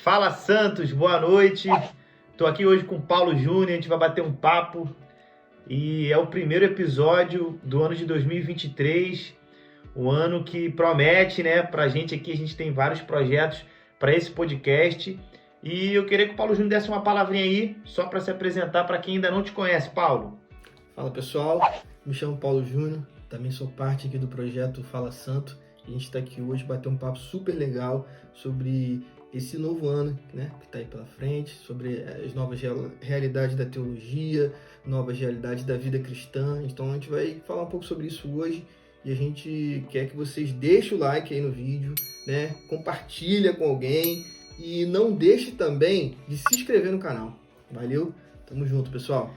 Fala Santos, boa noite. Estou aqui hoje com o Paulo Júnior, a gente vai bater um papo e é o primeiro episódio do ano de 2023, um ano que promete, né, pra gente aqui. A gente tem vários projetos para esse podcast e eu queria que o Paulo Júnior desse uma palavrinha aí, só para se apresentar para quem ainda não te conhece. Paulo. Fala pessoal, me chamo Paulo Júnior, também sou parte aqui do projeto Fala Santo. A gente está aqui hoje para bater um papo super legal sobre esse novo ano, né, que está aí pela frente, sobre as novas realidades da teologia, novas realidades da vida cristã. Então a gente vai falar um pouco sobre isso hoje e a gente quer que vocês deixem o like aí no vídeo, né, compartilha com alguém e não deixe também de se inscrever no canal. Valeu? Tamo junto, pessoal.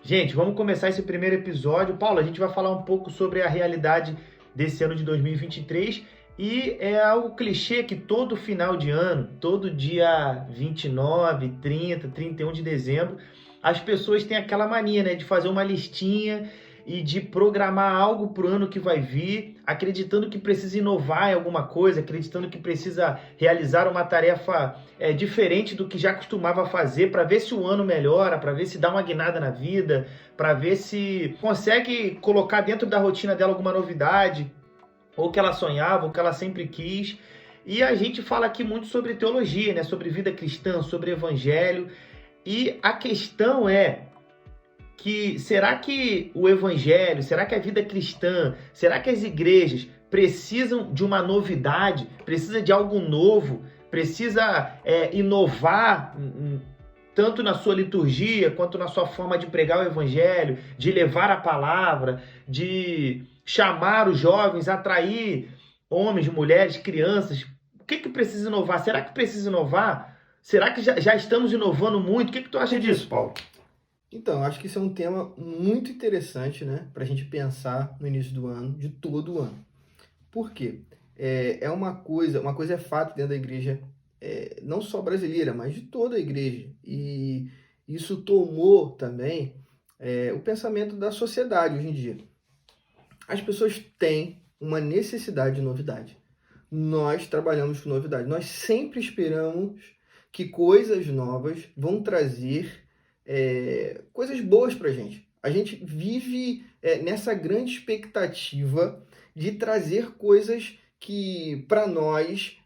Gente, vamos começar esse primeiro episódio. Paulo, a gente vai falar um pouco sobre a realidade desse ano de 2023 e é algo clichê que todo final de ano, todo dia 29, 30, 31 de dezembro, as pessoas têm aquela mania, né, de fazer uma listinha e de programar algo para o ano que vai vir, acreditando que precisa inovar em alguma coisa, acreditando que precisa realizar uma tarefa diferente do que já costumava fazer para ver se o ano melhora, para ver se dá uma guinada na vida, para ver se consegue colocar dentro da rotina dela alguma novidade, ou que ela sonhava, ou que ela sempre quis. E a gente fala aqui muito sobre teologia, né? Sobre vida cristã, sobre evangelho. E a questão é que será que o evangelho, será que a vida cristã, será que as igrejas precisam de uma novidade, precisa de algo novo, precisa inovar tanto na sua liturgia quanto na sua forma de pregar o evangelho, de levar a palavra, de chamar os jovens, atrair homens, mulheres, crianças? O que precisa inovar? Será que precisa inovar? Será que já estamos inovando muito? O que tu acha disso, Paulo? Então, acho que isso é um tema muito interessante, né, para a gente pensar no início do ano, de todo o ano. Por quê? Uma coisa é fato dentro da igreja, não só brasileira, mas de toda a igreja. E isso tomou também o pensamento da sociedade hoje em dia. As pessoas têm uma necessidade de novidade. Nós trabalhamos com novidade. Nós sempre esperamos que coisas novas vão trazer coisas boas para a gente. A gente vive nessa grande expectativa de trazer coisas que para nós,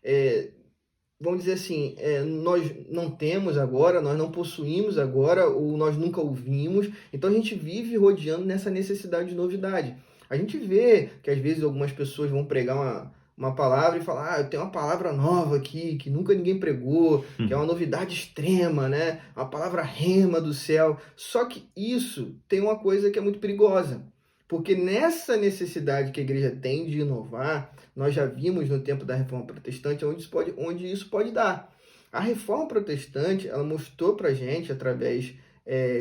vamos dizer assim, nós não temos agora, nós não possuímos agora, ou nós nunca ouvimos. Então a gente vive rodeando nessa necessidade de novidade. A gente vê que às vezes algumas pessoas vão pregar uma palavra e falar, eu tenho uma palavra nova aqui, que nunca ninguém pregou, que é uma novidade extrema, né? Uma palavra rema do céu. Só que isso tem uma coisa que é muito perigosa, porque nessa necessidade que a igreja tem de inovar, nós já vimos no tempo da Reforma Protestante onde isso pode dar. A Reforma Protestante, ela mostrou para a gente, através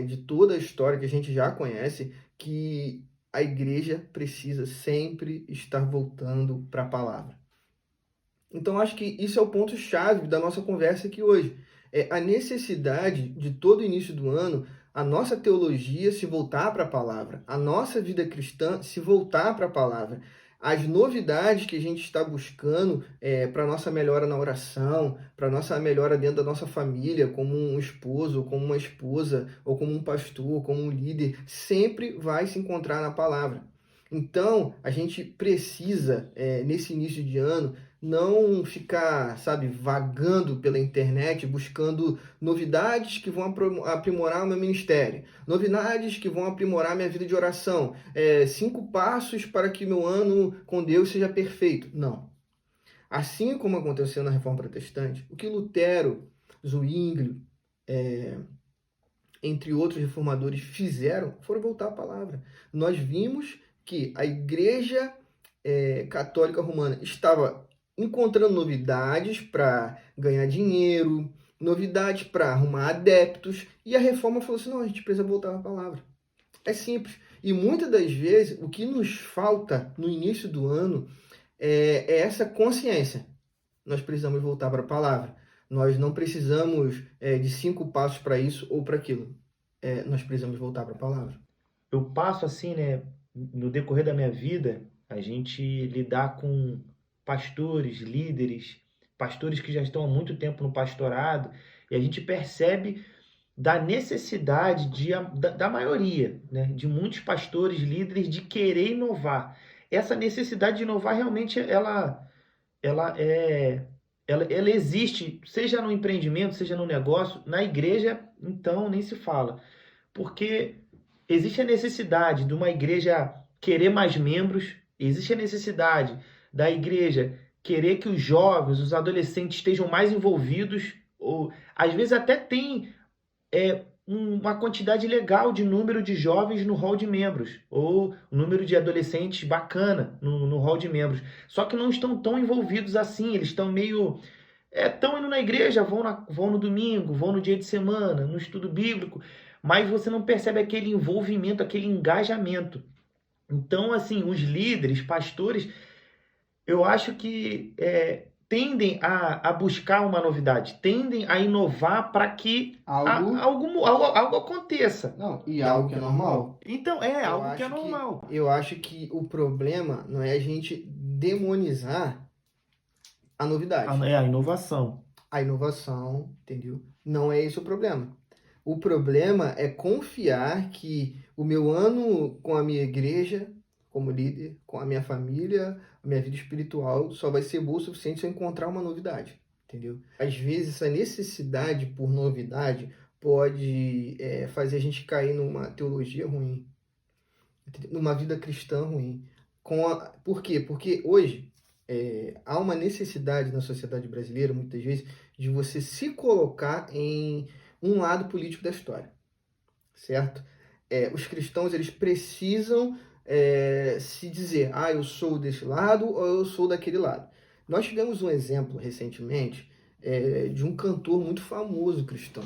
de toda a história que a gente já conhece, que a igreja precisa sempre estar voltando para a palavra. Então, acho que isso é o ponto-chave da nossa conversa aqui hoje. É a necessidade de todo início do ano, a nossa teologia se voltar para a palavra, a nossa vida cristã se voltar para a palavra. As novidades que a gente está buscando para a nossa melhora na oração, para a nossa melhora dentro da nossa família, como um esposo, ou como uma esposa, ou como um pastor, como um líder, sempre vai se encontrar na palavra. Então, a gente precisa, nesse início de ano, não ficar, sabe, vagando pela internet, buscando novidades que vão aprimorar o meu ministério, novidades que vão aprimorar minha vida de oração, 5 passos para que meu ano com Deus seja perfeito. Não. Assim como aconteceu na Reforma Protestante, o que Lutero, Zwinglio, entre outros reformadores fizeram, foram voltar à palavra. Nós vimos que a Igreja Católica Romana estava encontrando novidades para ganhar dinheiro, novidades para arrumar adeptos, e a reforma falou assim, não, a gente precisa voltar à palavra. É simples. E muitas das vezes, o que nos falta no início do ano é essa consciência. Nós precisamos voltar para a palavra. Nós não precisamos de 5 passos para isso ou para aquilo. Nós precisamos voltar para a palavra. Eu passo assim, né, no decorrer da minha vida, a gente lidar com pastores, líderes, pastores que já estão há muito tempo no pastorado, e a gente percebe da necessidade da maioria, né, de muitos pastores, líderes, de querer inovar. Essa necessidade de inovar realmente ela é ela existe, seja no empreendimento, seja no negócio, na igreja, então nem se fala. Porque existe a necessidade de uma igreja querer mais membros, existe a necessidade da igreja querer que os jovens, os adolescentes estejam mais envolvidos, ou às vezes até tem uma quantidade legal de número de jovens no hall de membros, ou um número de adolescentes bacana no hall de membros. Só que não estão tão envolvidos assim, eles estão meio. Estão indo na igreja, vão no domingo, vão no dia de semana, no estudo bíblico, mas você não percebe aquele envolvimento, aquele engajamento. Então, assim, os líderes, pastores, eu acho que tendem a buscar uma novidade, tendem a inovar para que algo aconteça. Não, e algo que é normal. Então, algo que é normal. Eu acho que o problema não é a gente demonizar a novidade. É a inovação. A inovação, entendeu? Não é esse o problema. O problema é confiar que o meu ano com a minha igreja, como líder, com a minha família, a minha vida espiritual, só vai ser bom o suficiente se eu encontrar uma novidade, entendeu? Às vezes, essa necessidade por novidade pode fazer a gente cair numa teologia ruim, numa vida cristã ruim. Por quê? Porque hoje há uma necessidade na sociedade brasileira, muitas vezes, de você se colocar em um lado político da história, certo? Os cristãos, eles precisam se dizer, eu sou desse lado ou eu sou daquele lado. Nós tivemos um exemplo recentemente de um cantor muito famoso cristão.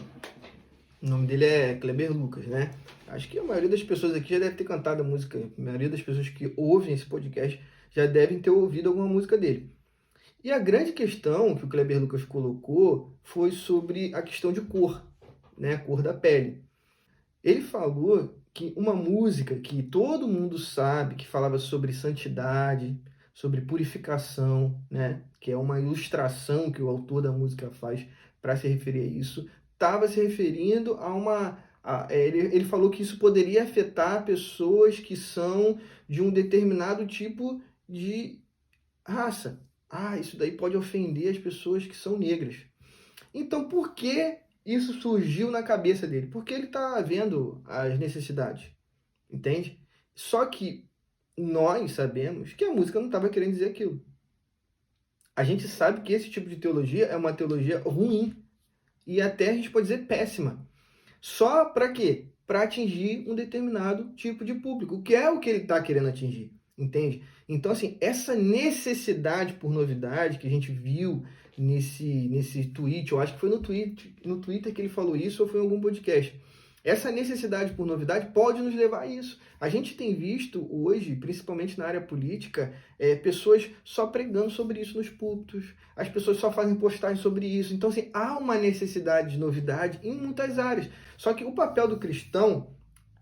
O nome dele é Kleber Lucas, né? Acho que a maioria das pessoas aqui já deve ter cantado a música. A maioria das pessoas que ouvem esse podcast já devem ter ouvido alguma música dele. E a grande questão que o Kleber Lucas colocou foi sobre a questão de cor, né? Cor da pele. Ele falou que uma música que todo mundo sabe, que falava sobre santidade, sobre purificação, né? Que é uma ilustração que o autor da música faz para se referir a isso, estava se referindo a uma... Ele falou que isso poderia afetar pessoas que são de um determinado tipo de raça. Isso daí pode ofender as pessoas que são negras. Então, por que isso surgiu na cabeça dele? Porque ele está vendo as necessidades, entende? Só que nós sabemos que a música não estava querendo dizer aquilo. A gente sabe que esse tipo de teologia é uma teologia ruim e até a gente pode dizer péssima. Só para quê? Para atingir um determinado tipo de público, que é o que ele está querendo atingir, entende? Então, assim, essa necessidade por novidade que a gente viu nesse tweet, eu acho que foi no Twitter que ele falou isso, ou foi em algum podcast. Essa necessidade por novidade pode nos levar a isso. A gente tem visto hoje, principalmente na área política, pessoas só pregando sobre isso nos púlpitos, as pessoas só fazem postagem sobre isso. Então, assim, há uma necessidade de novidade em muitas áreas. Só que o papel do cristão,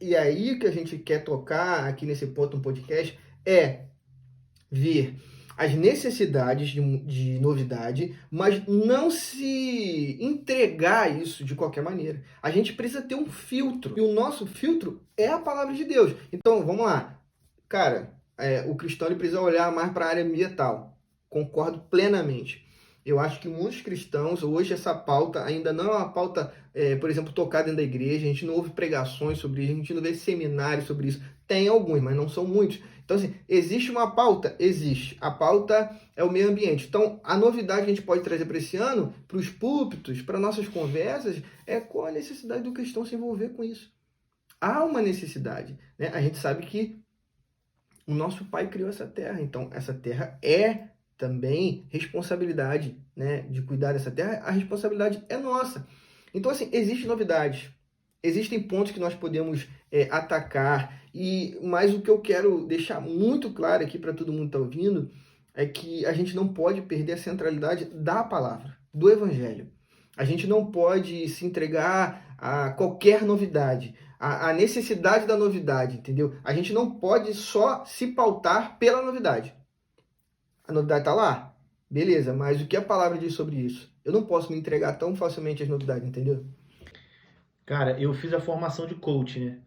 e aí que a gente quer tocar aqui nesse ponto no podcast, é ver as necessidades de novidade, mas não se entregar a isso de qualquer maneira. A gente precisa ter um filtro, e o nosso filtro é a palavra de Deus. Então, vamos lá. Cara, o cristão ele precisa olhar mais para a área ambiental. Concordo plenamente. Eu acho que muitos cristãos, hoje essa pauta ainda não é uma pauta, por exemplo, tocada dentro da igreja, a gente não ouve pregações sobre isso, a gente não vê seminários sobre isso. Tem alguns, mas não são muitos. Então, assim, existe uma pauta? Existe. A pauta é o meio ambiente. Então, a novidade que a gente pode trazer para esse ano, para os púlpitos, para nossas conversas, é qual a necessidade do cristão se envolver com isso. Há uma necessidade, né? A gente sabe que o nosso Pai criou essa terra, então essa terra é também responsabilidade, né, de cuidar dessa terra, a responsabilidade é nossa. Então, assim, existem novidades, existem pontos que nós podemos atacar, mas o que eu quero deixar muito claro aqui para todo mundo que está ouvindo é que a gente não pode perder a centralidade da palavra, do evangelho. A gente não pode se entregar a qualquer novidade, a necessidade da novidade, entendeu? A gente não pode só se pautar pela novidade. A novidade está lá? Beleza, mas o que a palavra diz sobre isso? Eu não posso me entregar tão facilmente às novidades, entendeu? Cara, eu fiz a formação de coach, né?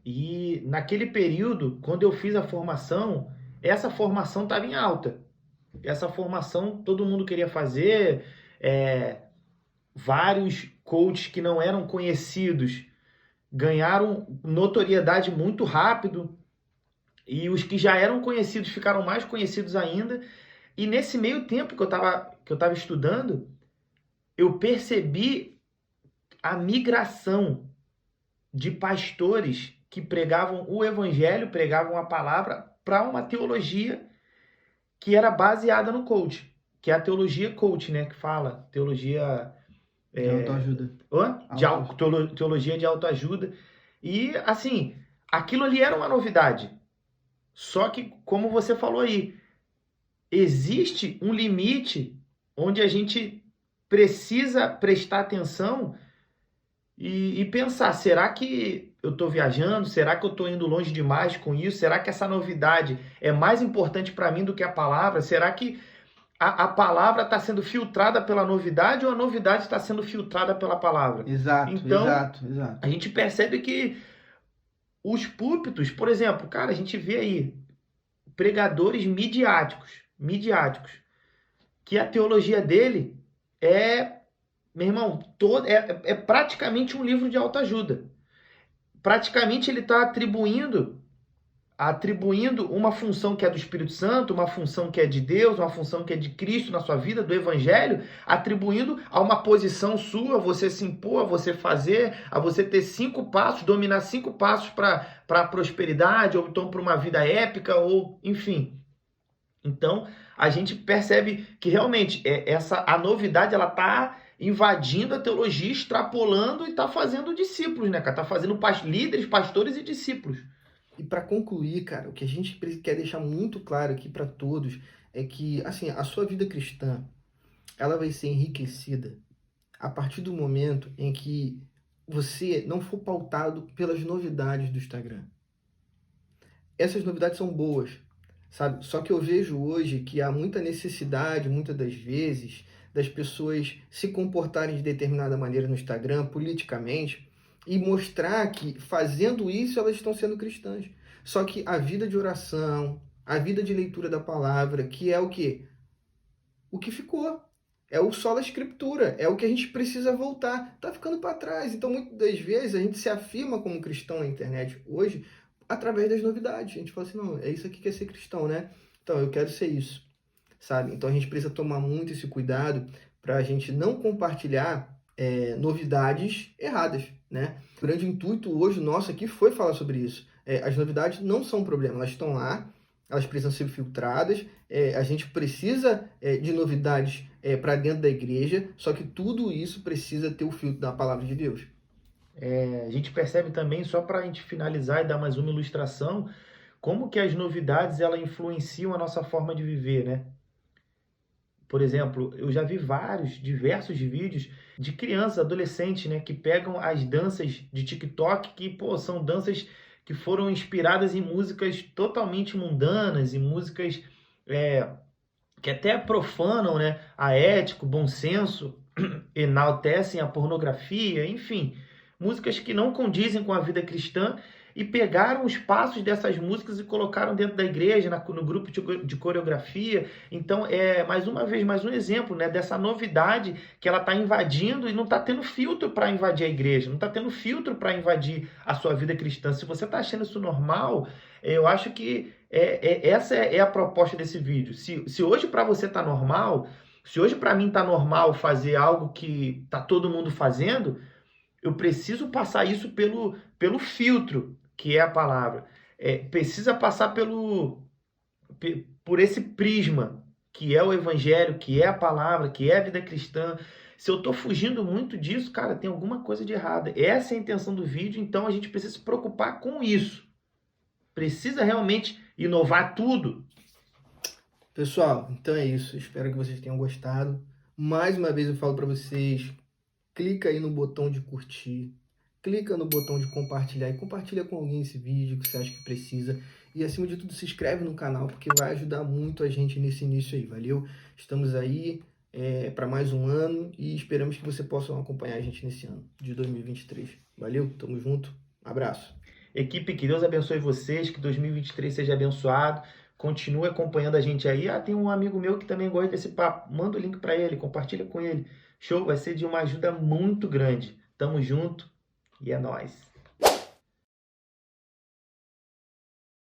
E naquele período, quando eu fiz a formação, essa formação estava em alta. Essa formação todo mundo queria fazer, é, vários coaches que não eram conhecidos ganharam notoriedade muito rápido e os que já eram conhecidos ficaram mais conhecidos ainda. E nesse meio tempo que eu tava estudando, eu percebi a migração de pastores que pregavam o evangelho, pregavam a palavra para uma teologia que era baseada no coach, que é a teologia coach, né, que fala, teologia De autoajuda. teologia de autoajuda. E assim, aquilo ali era uma novidade. Só que, como você falou aí, existe um limite onde a gente precisa prestar atenção e pensar, será que eu estou viajando? Será que eu estou indo longe demais com isso? Será que essa novidade é mais importante para mim do que a palavra? Será que a palavra está sendo filtrada pela novidade ou a novidade está sendo filtrada pela palavra? Exato, Então, exato. a gente percebe que os púlpitos, por exemplo, cara, a gente vê aí pregadores midiáticos, que a teologia dele é, meu irmão, é praticamente um livro de autoajuda. Praticamente ele está atribuindo uma função que é do Espírito Santo, uma função que é de Deus, uma função que é de Cristo na sua vida, do Evangelho, atribuindo a uma posição sua, você se impor, a você fazer, a você ter 5 passos, dominar 5 passos para a prosperidade, ou então para uma vida épica, ou enfim. Então, a gente percebe que realmente a novidade ela está invadindo a teologia, extrapolando e está fazendo discípulos, né, cara? Está fazendo líderes, pastores e discípulos. E para concluir, cara, o que a gente quer deixar muito claro aqui para todos é que, assim, a sua vida cristã, ela vai ser enriquecida a partir do momento em que você não for pautado pelas novidades do Instagram. Essas novidades são boas, sabe? Só que eu vejo hoje que há muita necessidade, muitas das vezes, das pessoas se comportarem de determinada maneira no Instagram, politicamente, e mostrar que fazendo isso elas estão sendo cristãs. Só que a vida de oração, a vida de leitura da palavra, que é o quê? O que ficou. É o sola escritura, é o que a gente precisa voltar. Tá ficando para trás. Então, muitas das vezes, a gente se afirma como cristão na internet hoje através das novidades. A gente fala assim, não, é isso aqui que é ser cristão, né? Então, eu quero ser isso, sabe? Então, a gente precisa tomar muito esse cuidado para a gente não compartilhar novidades erradas, né? O grande intuito hoje nosso aqui foi falar sobre isso. As novidades não são um problema, elas estão lá, elas precisam ser filtradas, a gente precisa de novidades para dentro da igreja, só que tudo isso precisa ter o filtro da palavra de Deus. A gente percebe também, só para a gente finalizar e dar mais uma ilustração, como que as novidades ela influenciam a nossa forma de viver, né? Por exemplo, eu já vi diversos vídeos de crianças, adolescentes, né, que pegam as danças de TikTok, que, pô, são danças que foram inspiradas em músicas totalmente mundanas, em músicas que até profanam, né, a ética, o bom senso, enaltecem a pornografia, enfim, músicas que não condizem com a vida cristã e pegaram os passos dessas músicas e colocaram dentro da igreja, no grupo de coreografia. Então, mais uma vez, mais um exemplo, né, dessa novidade que ela está invadindo e não está tendo filtro para invadir a igreja, não está tendo filtro para invadir a sua vida cristã. Se você está achando isso normal, eu acho que essa é a proposta desse vídeo. Se hoje para você está normal, se hoje para mim está normal fazer algo que está todo mundo fazendo, eu preciso passar isso pelo filtro, que é a palavra. Precisa passar por esse prisma, que é o evangelho, que é a palavra, que é a vida cristã. Se eu estou fugindo muito disso, cara, tem alguma coisa de errada. Essa é a intenção do vídeo, então a gente precisa se preocupar com isso. Precisa realmente inovar tudo. Pessoal, então é isso. Espero que vocês tenham gostado. Mais uma vez eu falo para vocês, clica aí no botão de curtir, clica no botão de compartilhar e compartilha com alguém esse vídeo que você acha que precisa. e acima de tudo se inscreve no canal, porque vai ajudar muito a gente nesse início aí, valeu? Estamos aí para mais um ano e esperamos que você possa acompanhar a gente nesse ano de 2023. Valeu? Tamo junto. Abraço. Equipe, que Deus abençoe vocês, que 2023 seja abençoado. Continue acompanhando a gente aí. Ah, tem um amigo meu que também gosta desse papo. Manda o link para ele, compartilha com ele. Show, vai ser de uma ajuda muito grande. Tamo junto e é nóis.